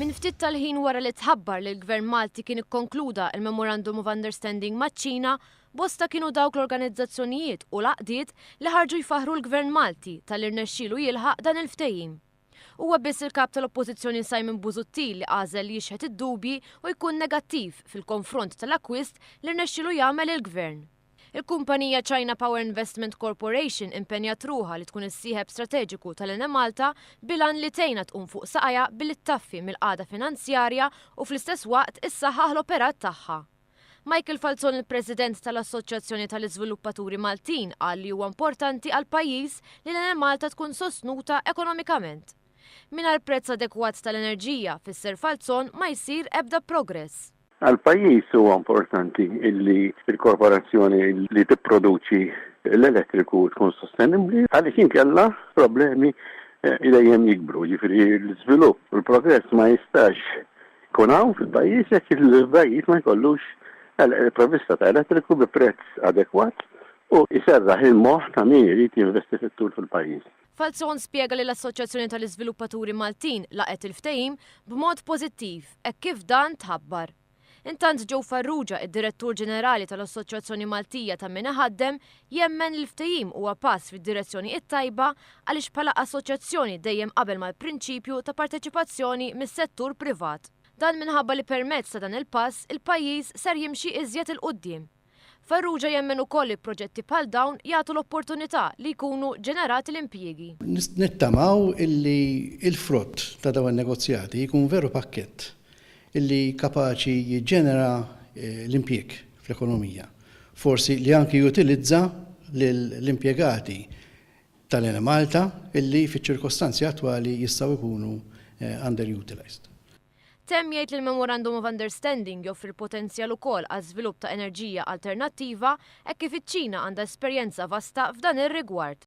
Min ftit tal-ħin wara li tħabbar li l-Gvern Malti kien ikkonkluda il-Memorandum of Understanding maċ-Ċina, bosta kienu dawk l-organizzazzjonijiet u laqdiet li ħarġu jfaħru l-Gvern Malti tal-irnexxielu jilħaq dan il-ftehim. Huwa biss il-kap tal-Oppożizzjoni Simon Busuttil li għażel li jixħet id-dubji u jkun negattiv fil-konfront tal-akkwist li rnexxielu jagħmel il-Gvern. Il-kumpanija China Power Investment Corporation impenjat ruħa li tkun is-sieħeb strateġiku tal-Ene Malta bilan li tgħinha tqum fuq saqajja billi ttaffi mill-qagħda finanzjarja u fl-istess waqt issaħħaħ l-operat tagħha. Michael Falzon, il-President tal-Assoċjazzjoni tal-Iżviluppaturi Maltin, qal li huwa importanti għal pajjiż li l-Ene Malta tkun sostnuta ekonomikament. Mingħajr prezz adekwat tal-enerġija fisser Falzon ma jsir ebda progress. Għal-pajjiż huwa importanti illi il-korporazzjoni li tipproduċi l-elettriku tkun sostenibbli għaliex inkella problemi dejjem jikbru. Ġifieri l-iżvilupp u l-progress ma jistax jkun hawn fil-pajjiż jekk il-pajjiż ma jkollux provvista ta' elettriku bi prezz adekwat u jserraħ il-moħħ ta' min irid jinvesti fit-tul fil-pajjiż. Falzon spjega li l-Assoċjazzjoni tal-Iżviluppaturi Maltin laqet il-ftehim b'mod pożittiv hekk kif dan tħabbar. Intant Joe Farrugia, id-Direttur Ġenerali tal-Assoċjazzjoni Maltija ta' min iħaddem, jemmen l-ftehim huwa pass fid-direzzjoni it-tajba għaliex bħala assoċjazzjoni dejjem qabel mal-prinċipju ta' parteċipazzjoni mis-settur privat. Dan minħabba li permezz ta' dan il-pass il-pajjiż ser jimxi iżjed il-qudiem. Farrugia jemmen ukoll li proġetti bħal dawn jagħtu l-opportunità li jkunu ġenerati l-impjiegi. Nittamaw illi il-frott ta' dawn in-negozjati jkun veru pakkett illi kapaċi jiġġenera l-impjieg fl-ekonomija. Forsi li anki jutilizza l-impjegati tal-Ene Malta illi fiċ-ċirkostanzi attwali jistgħu jkunu underutilized. Temm jgħid li l-Memorandum of Understanding joffri potenzjal ukoll għal żvilupp ta' enerġija alternattiva hekk kif iċ-Ċina għandha esperjenza vasta f'dan ir-rigward.